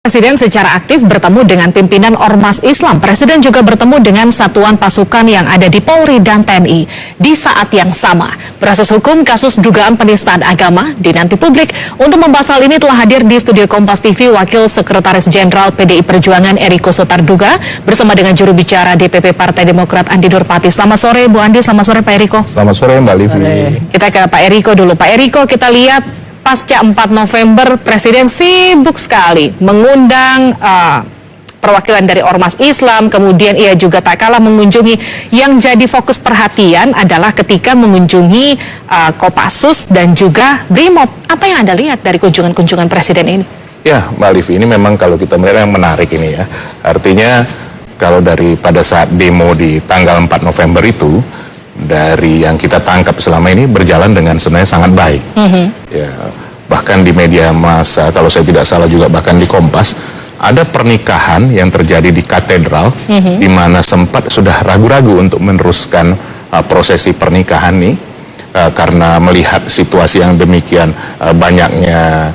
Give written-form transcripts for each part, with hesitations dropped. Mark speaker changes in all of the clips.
Speaker 1: Presiden secara aktif bertemu dengan pimpinan Ormas Islam. Presiden juga bertemu dengan satuan pasukan yang ada di Polri dan TNI. Di saat yang sama, proses hukum kasus dugaan penistaan agama dinanti publik. Untuk membahas hal ini telah hadir di studio Kompas TV Wakil Sekretaris Jenderal PDI Perjuangan Eriko Sotarduga bersama dengan juru bicara DPP Partai Demokrat Andi Nurpati. Selamat sore Bu Andi, selamat sore Pak Eriko.
Speaker 2: Selamat sore Mbak Livi.
Speaker 1: Kita ke Pak Eriko dulu. Pak Eriko, kita lihat pasca 4 November, Presiden sibuk sekali mengundang perwakilan dari Ormas Islam, kemudian ia juga tak kalah mengunjungi. Yang jadi fokus perhatian adalah ketika mengunjungi Kopassus dan juga Brimob. Apa yang Anda lihat dari kunjungan-kunjungan Presiden ini?
Speaker 2: Ya, Mbak Livi, ini memang kalau kita melihat yang menarik ini ya. Artinya kalau pada saat demo di tanggal 4 November itu, dari yang kita tangkap selama ini berjalan dengan sebenarnya sangat baik. Ya, bahkan di media massa, kalau saya tidak salah juga bahkan di Kompas, ada pernikahan yang terjadi di katedral, di mana sempat sudah ragu-ragu untuk meneruskan prosesi pernikahan ini, karena melihat situasi yang demikian banyaknya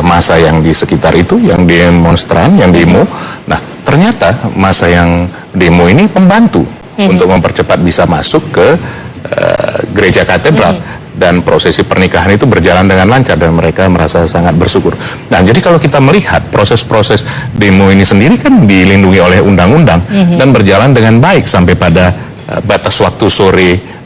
Speaker 2: massa yang di sekitar itu, yang demonstran, yang demo. Nah, ternyata massa yang demo ini membantu untuk mempercepat bisa masuk ke gereja katedral, dan prosesi pernikahan itu berjalan dengan lancar dan mereka merasa sangat bersyukur. Nah, jadi kalau kita melihat proses-proses demo ini sendiri kan dilindungi oleh undang-undang dan berjalan dengan baik sampai pada batas waktu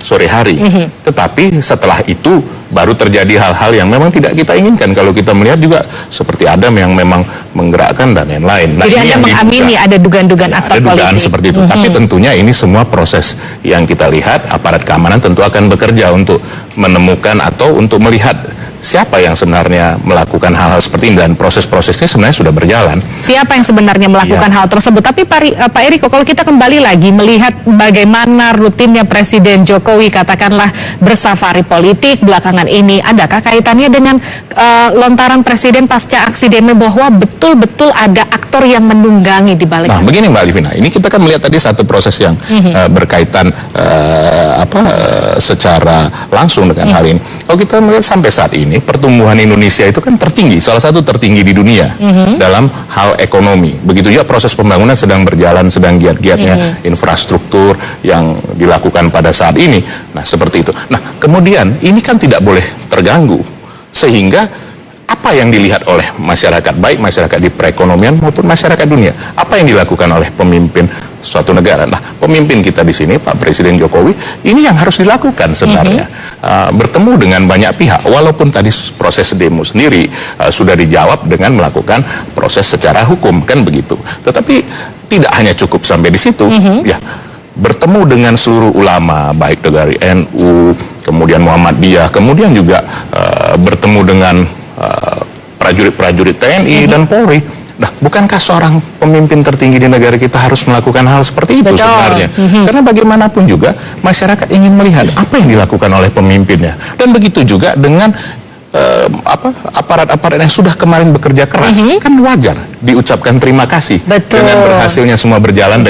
Speaker 2: sore hari. Tetapi setelah itu baru terjadi hal-hal yang memang tidak kita inginkan. Kalau kita melihat juga seperti Adam yang memang menggerakkan dan lain-lain. Nah,
Speaker 1: jadi Anda mengamini ada dugaan-dugaan aktor politik. Ada dugaan
Speaker 2: seperti itu. Tapi tentunya ini semua proses yang kita lihat, aparat keamanan tentu akan bekerja untuk menemukan atau untuk melihat siapa yang sebenarnya melakukan hal-hal seperti ini, dan proses-prosesnya sebenarnya sudah berjalan.
Speaker 1: Siapa yang sebenarnya melakukan hal tersebut? Tapi Pak Eriko, kalau kita kembali lagi melihat bagaimana rutinnya Presiden Jokowi katakanlah bersafari politik belakangan ini, adakah kaitannya dengan lontaran Presiden pasca aksi demo bahwa betul-betul ada aktor yang menunggangi di balik?
Speaker 2: Nah, begini Mbak Livina, ini kita kan melihat tadi satu proses yang berkaitan secara langsung dengan hal ini. Kalau kita melihat sampai saat ini, pertumbuhan Indonesia itu kan tertinggi, salah satu tertinggi di dunia dalam hal ekonomi. Begitu juga proses pembangunan sedang berjalan, sedang giat-giatnya infrastruktur yang dilakukan pada saat ini. Nah, seperti itu. Nah, kemudian ini kan tidak boleh terganggu, sehingga apa yang dilihat oleh masyarakat, baik masyarakat di perekonomian maupun masyarakat dunia, apa yang dilakukan oleh pemimpin suatu negara. Nah, pemimpin kita di sini, Pak Presiden Jokowi, ini yang harus dilakukan sebenarnya. Bertemu dengan banyak pihak, walaupun tadi proses demo sendiri sudah dijawab dengan melakukan proses secara hukum, kan begitu. Tetapi tidak hanya cukup sampai di situ, ya. Bertemu dengan seluruh ulama, baik dari NU, kemudian Muhammadiyah, kemudian juga bertemu dengan prajurit-prajurit TNI dan Polri. Nah, bukankah seorang pemimpin tertinggi di negara kita harus melakukan hal seperti itu? Betul. Sebenarnya? Karena bagaimanapun juga masyarakat ingin melihat apa yang dilakukan oleh pemimpinnya. Dan begitu juga dengan aparat-aparat yang sudah kemarin bekerja keras, kan wajar diucapkan terima kasih. Betul. Dengan berhasilnya semua berjalan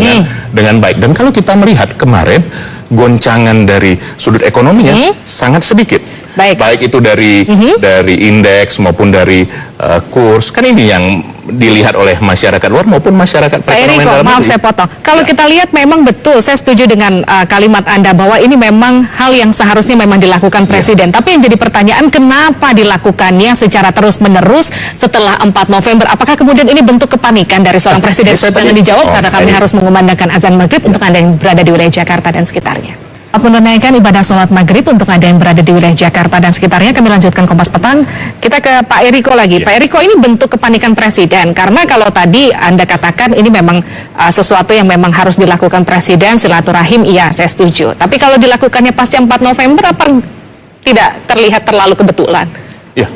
Speaker 2: dengan baik. Dan kalau kita melihat kemarin goncangan dari sudut ekonominya sangat sedikit. Baik itu dari indeks maupun dari kurs, kan ini yang dilihat oleh masyarakat luar maupun masyarakat perekonomian dalam negeri.
Speaker 1: Maaf saya potong. Kalau kita lihat memang betul, saya setuju dengan kalimat Anda bahwa ini memang hal yang seharusnya memang dilakukan Presiden. Tapi yang jadi pertanyaan, kenapa dilakukannya secara terus-menerus setelah 4 November? Apakah kemudian ini bentuk kepanikan dari seorang Presiden? Jangan dijawab karena kami harus mengumandangkan azan maghrib untuk Anda yang berada di wilayah Jakarta dan sekitarnya. Menunaikan ibadah sholat maghrib untuk Anda yang berada di wilayah Jakarta dan sekitarnya, kami lanjutkan Kompas Petang. Kita ke Pak Eriko lagi. Pak Eriko, ini bentuk kepanikan Presiden, karena kalau tadi Anda katakan ini memang sesuatu yang memang harus dilakukan Presiden, silaturahim, iya saya setuju. Tapi kalau dilakukannya pasca 4 November, apa tidak terlihat terlalu kebetulan?
Speaker 2: Ya,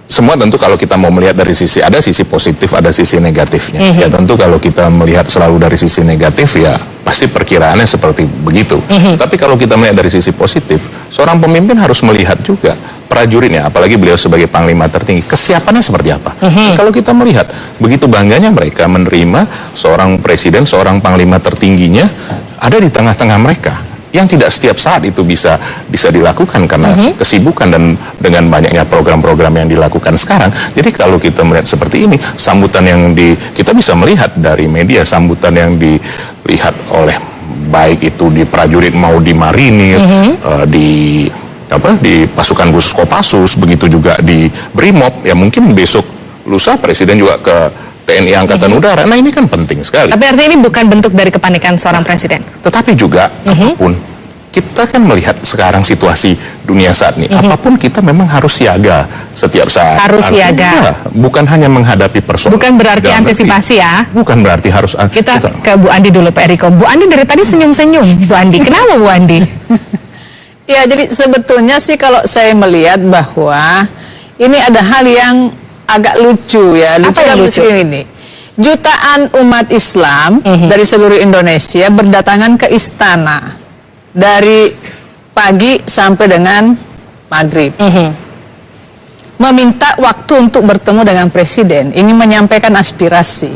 Speaker 2: semua tentu kalau kita mau melihat dari ada sisi positif, ada sisi negatifnya. Ya tentu kalau kita melihat selalu dari sisi negatif, ya pasti perkiraannya seperti begitu. Tapi kalau kita melihat dari sisi positif, seorang pemimpin harus melihat juga prajuritnya, apalagi beliau sebagai panglima tertinggi, kesiapannya seperti apa. Kalau kita melihat begitu bangganya mereka menerima seorang presiden, seorang panglima tertingginya ada di tengah-tengah mereka. yang tidak setiap saat itu bisa dilakukan karena kesibukan dan dengan banyaknya program-program yang dilakukan sekarang. Jadi kalau kita melihat seperti ini, sambutan yang kita bisa melihat dari media, sambutan yang dilihat oleh baik itu di prajurit mau di marinir, di pasukan khusus Kopassus, begitu juga di Brimob, ya mungkin besok lusa Presiden juga ke TNI Angkatan Udara. Nah ini kan penting sekali.
Speaker 1: Tapi artinya ini bukan bentuk dari kepanikan seorang presiden.
Speaker 2: Tetapi juga apapun, kita kan melihat sekarang situasi dunia saat ini, apapun kita memang harus siaga setiap saat.
Speaker 1: Harus siaga.
Speaker 2: Bukan hanya menghadapi persoalan.
Speaker 1: Bukan berarti antisipasi ya.
Speaker 2: Bukan berarti harus.
Speaker 1: Kita ke Bu Andi dulu, Pak Eriko. Bu Andi dari tadi senyum-senyum. Bu Andi, kenapa Bu Andi?
Speaker 3: Ya, jadi sebetulnya sih kalau saya melihat bahwa ini ada hal yang agak lucu ya.
Speaker 1: Apa yang lucu?
Speaker 3: Ini. Jutaan umat Islam dari seluruh Indonesia berdatangan ke istana dari pagi sampai dengan maghrib. Meminta waktu untuk bertemu dengan presiden, ingin menyampaikan aspirasi.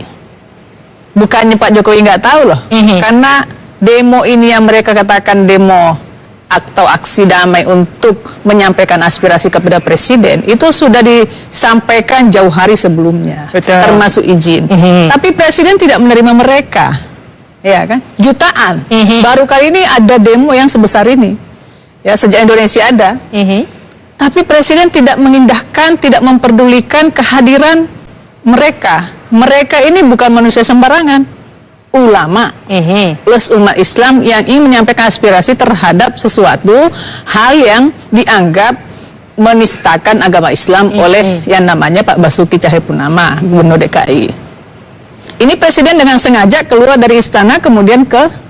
Speaker 3: Bukannya Pak Jokowi nggak tahu loh, karena demo ini yang mereka katakan demo atau aksi damai untuk menyampaikan aspirasi kepada presiden itu sudah disampaikan jauh hari sebelumnya. Betul. Termasuk izin. Tapi presiden tidak menerima mereka, ya kan? Jutaan. Baru kali ini ada demo yang sebesar ini, ya sejak Indonesia ada. Tapi presiden tidak mengindahkan, tidak memperdulikan kehadiran mereka. Mereka ini bukan manusia sembarangan. Ulama plus umat Islam yang ingin menyampaikan aspirasi terhadap sesuatu hal yang dianggap menistakan agama Islam oleh yang namanya Pak Basuki Cahayapurnama, Gubernur DKI. Ini presiden dengan sengaja keluar dari istana kemudian ke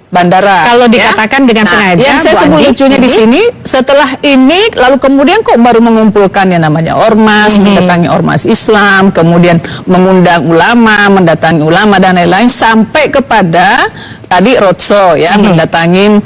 Speaker 3: bandara.
Speaker 1: Kalau dikatakan dengan sengaja,
Speaker 3: yang saya sebut lucunya di sini, setelah ini lalu kemudian kok baru mengumpulkan yang namanya ormas, mendatangi ormas Islam, kemudian mengundang ulama, mendatangi ulama dan lain-lain sampai kepada tadi roadshow ya, mendatangin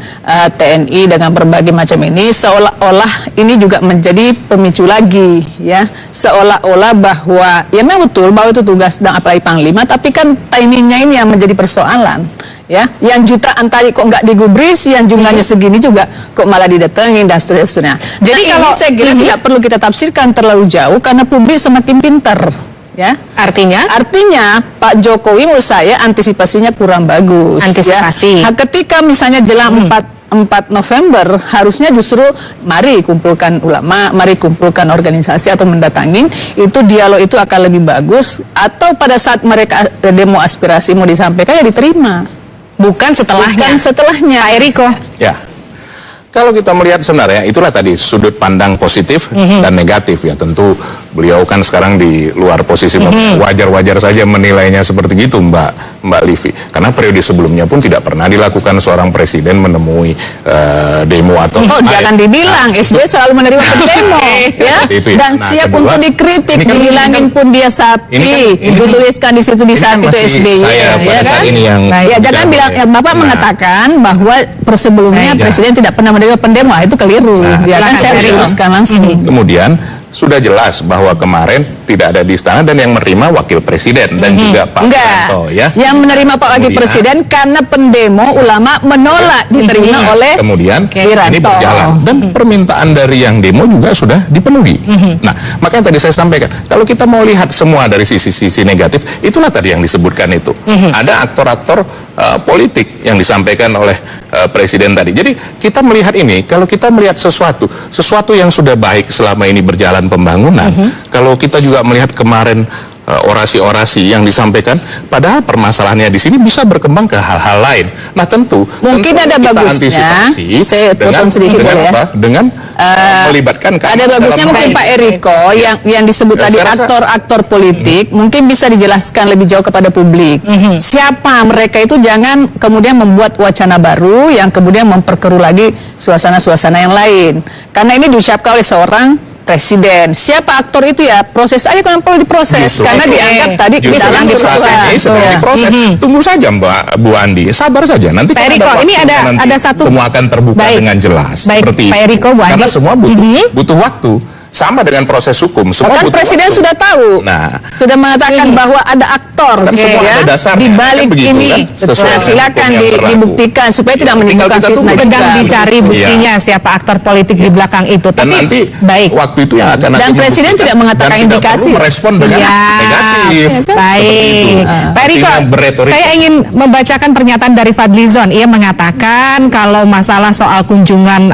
Speaker 3: TNI dengan berbagai macam ini, seolah-olah ini juga menjadi pemicu lagi ya, seolah-olah bahwa ya memang betul bahwa itu tugas dan apalagi Panglima, tapi kan timingnya ini yang menjadi persoalan. Ya, yang jutaan tadi kok nggak digubris, yang jumlahnya segini juga kok malah didatengin dan seterusnya. Jadi kalau saya kira tidak perlu kita tafsirkan terlalu jauh karena publik semakin pintar. Ya, artinya Pak Jokowi menurut saya antisipasinya kurang bagus.
Speaker 1: Antisipasi.
Speaker 3: Ya. Ketika misalnya jelang 4 November harusnya justru mari kumpulkan ulama, mari kumpulkan organisasi atau mendatangin, itu dialog itu akan lebih bagus, atau pada saat mereka demo aspirasi mau disampaikan ya diterima.
Speaker 1: Bukan setelahnya.
Speaker 3: Bukan setelahnya.
Speaker 1: Pak Eriko.
Speaker 2: Ya. Kalau kita melihat sebenarnya itulah tadi sudut pandang positif dan negatif ya. Tentu beliau kan sekarang di luar posisi, wajar-wajar saja menilainya seperti itu Mbak Livi. Karena periode sebelumnya pun tidak pernah dilakukan seorang presiden menemui demo atau
Speaker 3: jangan dibilang SBY selalu menerima demo ya. Dan siap untuk dikritik, kan dibilangin pun dia sapi, dituliskan di situ di saat itu SBY ya kan. Ya jangan bilang Bapak mengatakan bahwa sebelumnya presiden tidak pernah menerima pendemo, itu keliru. Ya kan saya luruskan langsung.
Speaker 2: Kemudian sudah jelas bahwa kemarin tidak ada di istana dan yang menerima wakil presiden dan juga Pak Wiranto ya.
Speaker 3: Yang menerima Pak wakil presiden karena pendemo ulama menolak diterima oleh
Speaker 2: Wiranto. Ini berjalan dan permintaan dari yang demo juga sudah dipenuhi. Nah, makanya tadi saya sampaikan, kalau kita mau lihat semua dari sisi negatif, itulah tadi yang disebutkan itu. Ada aktor-aktor politik yang disampaikan oleh presiden tadi. Jadi kita melihat ini, kalau kita melihat sesuatu yang sudah baik selama ini berjalan pembangunan, kalau kita juga melihat kemarin orasi-orasi yang disampaikan, padahal permasalahannya di sini bisa berkembang ke hal-hal lain. Nah tentu
Speaker 3: ada bagusnya. Saya potong sedikit boleh ya.
Speaker 2: Dengan melibatkan
Speaker 3: ada bagusnya mungkin Pak Eriko yang disebut tadi aktor-aktor politik mungkin bisa dijelaskan lebih jauh kepada publik. Siapa mereka itu, jangan kemudian membuat wacana baru yang kemudian memperkeruh lagi suasana-suasana yang lain. Karena ini diucapkan oleh seorang presiden. Siapa aktor itu ya? Proses aja kalau perlu diproses. Karena dianggap tadi dalam
Speaker 2: sedang diproses. Tunggu saja Bu Andi, sabar saja. Nanti
Speaker 1: Pak Eriko, ini ada satu
Speaker 2: semua akan terbuka dengan jelas.
Speaker 1: Seperti Pak Eriko, Bu Andi.
Speaker 2: Karena semua butuh waktu. sama dengan proses hukum. Semua
Speaker 3: Kan
Speaker 2: butuh
Speaker 3: Presiden
Speaker 2: waktu.
Speaker 3: sudah tahu,
Speaker 2: Nah,
Speaker 3: sudah mengatakan bahwa ada aktor
Speaker 2: kan semua
Speaker 3: ya,
Speaker 2: ada dasarnya.
Speaker 3: di balik
Speaker 2: Kan begitu,
Speaker 3: ini.
Speaker 2: kan? Sesuai
Speaker 3: Nah,
Speaker 2: dengan
Speaker 3: silakan
Speaker 2: hukum yang berlaku.
Speaker 3: dibuktikan supaya tidak
Speaker 2: Tinggal
Speaker 3: menimbulkan
Speaker 2: kita tunggu.
Speaker 3: fitnah
Speaker 1: Sedang
Speaker 3: juga.
Speaker 1: dicari buktinya siapa aktor politik di belakang itu.
Speaker 2: Dan
Speaker 1: Tapi
Speaker 2: nanti
Speaker 1: baik.
Speaker 2: waktu itu yang akan
Speaker 3: Dan
Speaker 2: nanti
Speaker 3: Presiden
Speaker 2: membuktikan
Speaker 3: tidak mengatakan
Speaker 2: dan tidak
Speaker 3: indikasi.
Speaker 2: perlu merespon dengan
Speaker 1: Ya,
Speaker 2: negatif. Seperti
Speaker 1: baik.
Speaker 2: itu.
Speaker 1: Pak Eriko,
Speaker 2: Artinya berretorik.
Speaker 1: saya ingin membacakan pernyataan dari Fadlizon. Ia mengatakan kalau masalah soal kunjungan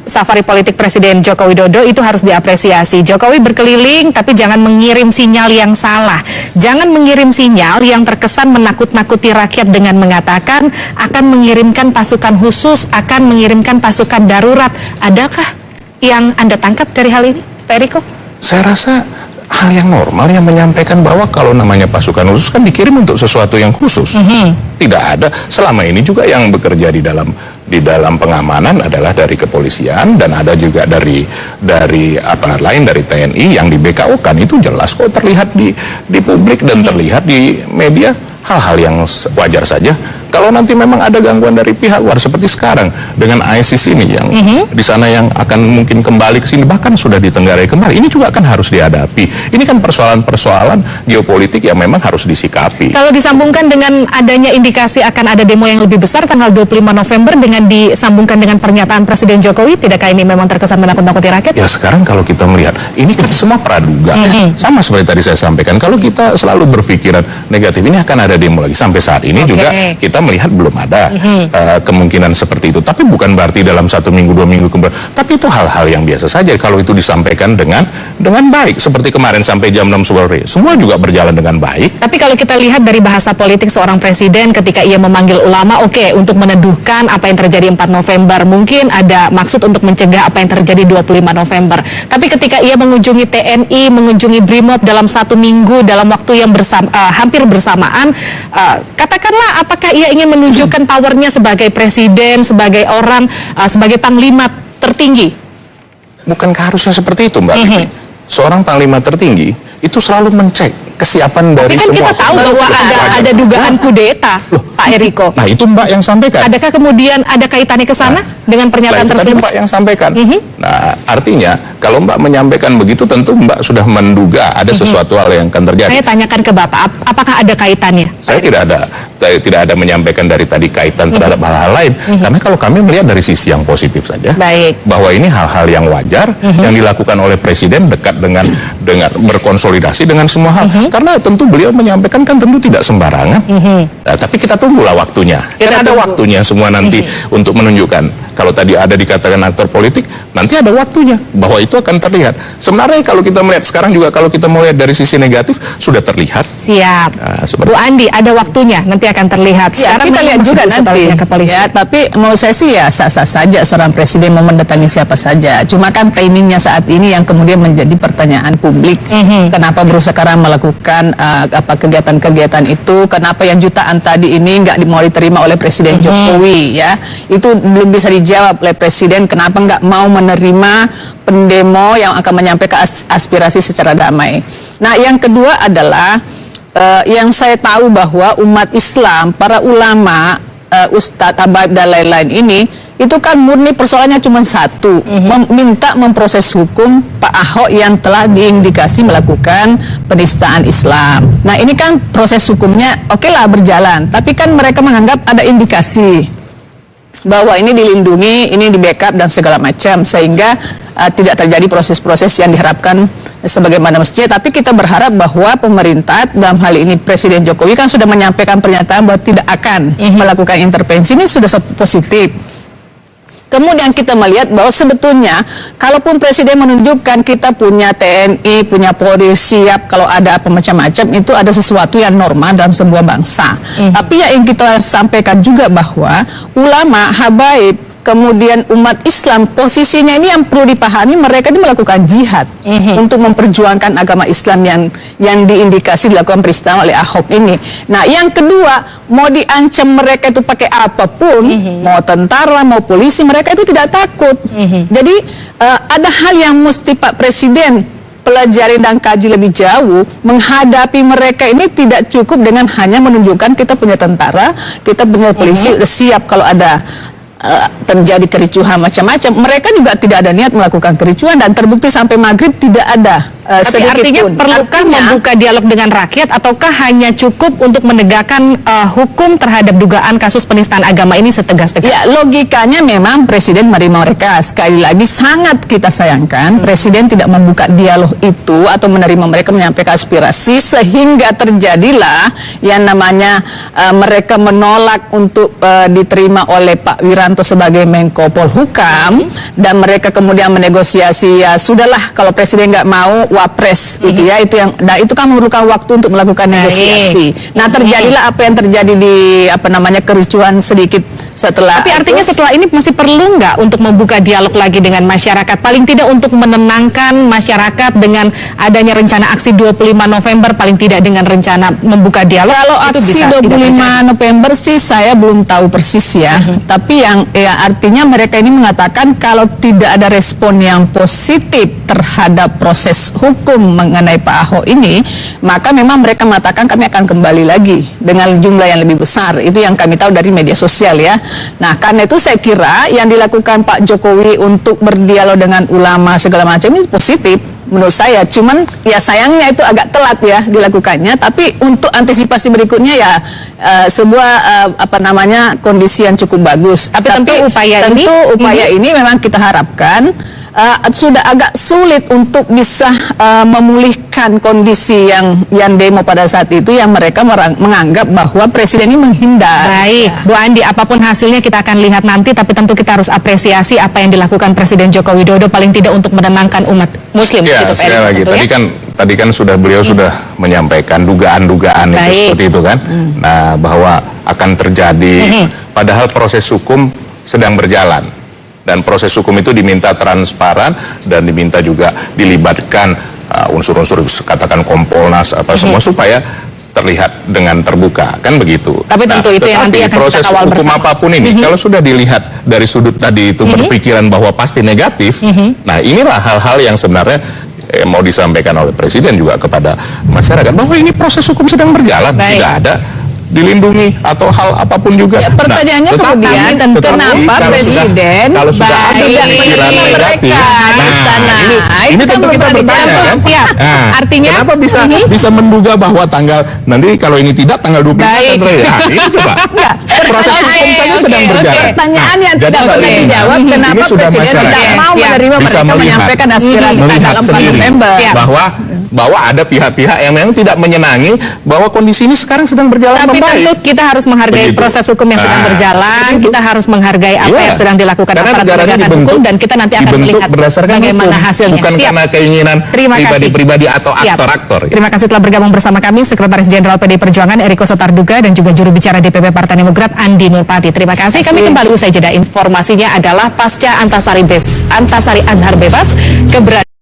Speaker 1: safari politik Presiden Joko Widodo itu harus diapresiasi. Jokowi berkeliling tapi jangan mengirim sinyal yang salah. Jangan mengirim sinyal yang terkesan menakut-nakuti rakyat dengan mengatakan akan mengirimkan pasukan khusus, akan mengirimkan pasukan darurat. Adakah yang Anda tangkap dari hal ini, Pak Eriko?
Speaker 2: Saya rasa hal yang normal yang menyampaikan bahwa kalau namanya pasukan khusus kan dikirim untuk sesuatu yang khusus. Tidak ada. Selama ini juga yang bekerja di dalam pengamanan adalah dari kepolisian dan ada juga dari aparat lain, dari TNI yang di BKO kan, itu jelas kok terlihat di publik dan terlihat di media. Hal-hal yang wajar saja. Kalau nanti memang ada gangguan dari pihak luar seperti sekarang dengan ISIS ini yang di sana yang akan mungkin kembali ke sini, bahkan sudah ditenggarai kembali, ini juga kan harus dihadapi. Ini kan persoalan-persoalan geopolitik yang memang harus disikapi.
Speaker 1: Kalau disambungkan dengan adanya indikasi akan ada demo yang lebih besar tanggal 25 November dengan disambungkan dengan pernyataan Presiden Jokowi, tidakkah ini memang terkesan menakut-nakuti rakyat?
Speaker 2: Ya sekarang kalau kita melihat, ini kan semua praduga. Sama seperti tadi saya sampaikan, kalau kita selalu berpikiran negatif, ini akan ada demo lagi. Sampai saat ini juga kita melihat belum ada kemungkinan seperti itu. Tapi bukan berarti dalam 1 minggu, 2 minggu kemudian. Tapi itu hal-hal yang biasa saja kalau itu disampaikan dengan baik. Seperti kemarin sampai jam 6 sore, semua juga berjalan dengan baik.
Speaker 1: Tapi kalau kita lihat dari bahasa politik seorang presiden ketika ia memanggil ulama, untuk meneduhkan apa yang terjadi 4 November, mungkin ada maksud untuk mencegah apa yang terjadi 25 November. Tapi ketika ia mengunjungi TNI, mengunjungi BRIMOB dalam 1 minggu, dalam waktu yang hampir bersamaan, katakanlah apakah ia ingin menunjukkan powernya sebagai presiden, sebagai orang, sebagai panglima tertinggi?
Speaker 2: Bukankah harusnya seperti itu, Mbak Vivi? Seorang panglima tertinggi itu selalu mencek kesiapan dari
Speaker 1: Tapi kan
Speaker 2: semua.
Speaker 1: kita tahu bahwa ada dugaan kudeta, Pak Eriko.
Speaker 2: Nah itu Mbak yang sampaikan.
Speaker 1: Adakah kemudian ada kaitannya ke sana dengan pernyataan
Speaker 2: Itu tadi
Speaker 1: tersebut?
Speaker 2: Mbak yang sampaikan. Nah artinya kalau Mbak menyampaikan begitu tentu Mbak sudah menduga ada sesuatu hal yang akan terjadi.
Speaker 1: Saya tanyakan ke Bapak, apakah ada kaitannya?
Speaker 2: Saya tidak ada menyampaikan dari tadi kaitan terhadap hal-hal lain. Karena kalau kami melihat dari sisi yang positif saja,
Speaker 1: Baik.
Speaker 2: bahwa ini hal-hal yang wajar yang dilakukan oleh Presiden dekat dengan berkonsolidasi dengan semua hal. Karena tentu beliau menyampaikan kan tentu tidak sembarangan. Nah, tapi kita tunggulah waktunya.
Speaker 1: Kita
Speaker 2: Kan ada
Speaker 1: tunggu.
Speaker 2: waktunya semua nanti untuk menunjukkan. Kalau tadi ada dikatakan aktor politik, nanti ada waktunya bahwa itu akan terlihat. Sebenarnya kalau kita melihat sekarang juga kalau kita melihat dari sisi negatif sudah terlihat.
Speaker 1: Siap.
Speaker 2: Nah, seperti
Speaker 1: Bu Andi, ada waktunya, nanti akan terlihat.
Speaker 3: Ya, kita
Speaker 1: memang
Speaker 3: lihat
Speaker 1: masih
Speaker 3: juga nanti.
Speaker 1: sebaliknya ke polisi.
Speaker 3: Ya, tapi menurut saya sih ya sah-sah saja seorang presiden mau mendatangi siapa saja. Cuma kan timingnya saat ini yang kemudian menjadi pertanyaan publik. Kenapa baru sekarang melakukan kegiatan-kegiatan itu? Kenapa yang jutaan tadi ini nggak mau diterima oleh Presiden Jokowi? Ya, itu belum bisa dijawab oleh Presiden. Kenapa nggak mau menerima pendemo yang akan menyampaikan aspirasi secara damai? Nah, yang kedua adalah yang saya tahu bahwa umat Islam, para ulama, ustadz, habaib dan lain-lain ini, itu kan murni persoalannya cuma satu, minta memproses hukum Pak Ahok yang telah diindikasi melakukan penistaan Islam. Nah ini kan proses hukumnya oke lah berjalan, tapi kan mereka menganggap ada indikasi bahwa ini dilindungi, ini di backup dan segala macam, sehingga tidak terjadi proses-proses yang diharapkan sebagaimana mestinya. Tapi kita berharap bahwa pemerintah, dalam hal ini Presiden Jokowi kan sudah menyampaikan pernyataan bahwa tidak akan melakukan intervensi. Ini sudah positif. Kemudian kita melihat bahwa sebetulnya kalaupun Presiden menunjukkan kita punya TNI, punya Polri siap kalau ada apa macam-macam, itu ada sesuatu yang normal dalam sebuah bangsa. Tapi yang ingin kita sampaikan juga bahwa ulama, habaib, kemudian umat Islam, posisinya ini yang perlu dipahami, mereka ini melakukan jihad untuk memperjuangkan agama Islam yang diindikasi dilakukan peristiwa oleh Ahok ini. Nah, yang kedua, mau diancam mereka itu pakai apapun, mau tentara, mau polisi, mereka itu tidak takut. Jadi ada hal yang mesti Pak Presiden pelajari dan kaji lebih jauh. Menghadapi mereka ini tidak cukup dengan hanya menunjukkan kita punya tentara, kita punya polisi, udah siap kalau ada terjadi kericuhan macam-macam. Mereka juga tidak ada niat melakukan kericuhan dan terbukti sampai maghrib tidak ada
Speaker 1: Tapi
Speaker 3: sedikit
Speaker 1: artinya
Speaker 3: pun.
Speaker 1: perlukah membuka dialog dengan rakyat ataukah hanya cukup untuk menegakkan hukum terhadap dugaan kasus penistaan agama ini setegas-tegas?
Speaker 3: Ya, logikanya memang Presiden menerima mereka. Sekali lagi sangat kita sayangkan Presiden tidak membuka dialog itu atau menerima mereka menyampaikan aspirasi sehingga terjadilah yang namanya mereka menolak untuk diterima oleh Pak Wiranto sebagai Menko Polhukam dan mereka kemudian menegosiasi, ya sudahlah kalau Presiden nggak mau wapres gitu ya, itu yang, nah itu kan memerlukan waktu untuk melakukan negosiasi. Nah terjadilah apa yang terjadi di kericuhan sedikit setelah.
Speaker 1: Tapi artinya setelah ini masih perlu nggak untuk membuka dialog lagi dengan masyarakat? Paling tidak untuk menenangkan masyarakat dengan adanya rencana aksi 25 November, paling tidak dengan rencana membuka dialog.
Speaker 3: Kalau
Speaker 1: itu
Speaker 3: aksi
Speaker 1: bisa
Speaker 3: 25 November sih saya belum tahu persis ya. Tapi yang artinya mereka ini mengatakan kalau tidak ada respon yang positif terhadap proses hukum mengenai Pak Ahok ini, maka memang mereka mengatakan kami akan kembali lagi dengan jumlah yang lebih besar. Itu yang kami tahu dari media sosial ya. Nah, karena itu saya kira yang dilakukan Pak Jokowi untuk berdialog dengan ulama segala macam ini positif menurut saya. Cuman ya sayangnya itu agak telat ya dilakukannya. Tapi untuk antisipasi berikutnya ya sebuah kondisi yang cukup bagus.
Speaker 1: Tapi tentu upaya
Speaker 3: ini memang kita harapkan sudah agak sulit untuk bisa memulihkan kondisi yang demo pada saat itu yang mereka menganggap bahwa Presiden ini menghindar.
Speaker 1: Baik, Bu Andi, apapun hasilnya kita akan lihat nanti, tapi tentu kita harus apresiasi apa yang dilakukan Presiden Joko Widodo paling tidak untuk menenangkan umat Muslim.
Speaker 2: Ya,
Speaker 1: gitu,
Speaker 2: sekali lagi, tadi kan beliau sudah menyampaikan dugaan-dugaan itu seperti itu kan. Nah, bahwa akan terjadi, padahal proses hukum sedang berjalan. Dan proses hukum itu diminta transparan dan diminta juga dilibatkan unsur-unsur katakan Kompolnas semua supaya terlihat dengan terbuka, kan begitu.
Speaker 1: Tapi tentu itu yang nanti akan
Speaker 2: proses
Speaker 1: kita kawal
Speaker 2: hukum
Speaker 1: bersama.
Speaker 2: apapun ini kalau sudah dilihat dari sudut tadi itu berpikiran bahwa pasti negatif, nah inilah hal-hal yang sebenarnya mau disampaikan oleh Presiden juga kepada masyarakat bahwa ini proses hukum sedang berjalan, tidak ada dilindungi atau hal apapun juga.
Speaker 3: Ya, pertanyaannya kemudian kenapa Presiden
Speaker 2: kalau sudah ada pikiran negatif, ini tentu kita bertanya kan.
Speaker 1: Artinya
Speaker 2: kenapa bisa menduga bahwa nanti kalau ini tidak tanggal 20 ini coba. Proses hukum saja sedang berjalan.
Speaker 3: Pertanyaan yang tidak pernah dijawab, kenapa Presiden tidak mau menerima mereka menyampaikan aspirasi tanggal 4 November
Speaker 2: bahwa ada pihak-pihak yang memang tidak menyenangi bahwa kondisi ini sekarang sedang berjalan
Speaker 1: membaik. Tapi tentu kita harus menghargai proses hukum yang sedang berjalan, kita harus menghargai apa yang sedang dilakukan aparat penegakan hukum, dan kita nanti akan melihat bagaimana hasilnya.
Speaker 2: Bukan karena keinginan pribadi-pribadi atau aktor-aktor.
Speaker 1: Terima kasih telah bergabung bersama kami Sekretaris Jenderal PDI Perjuangan Eriko Sotarduga dan juga juru bicara DPP Partai Demokrat Andi Nurpati. Terima kasih. Kami kembali usai jeda. Informasinya adalah pasca Antasari Azhar bebas, keberadaan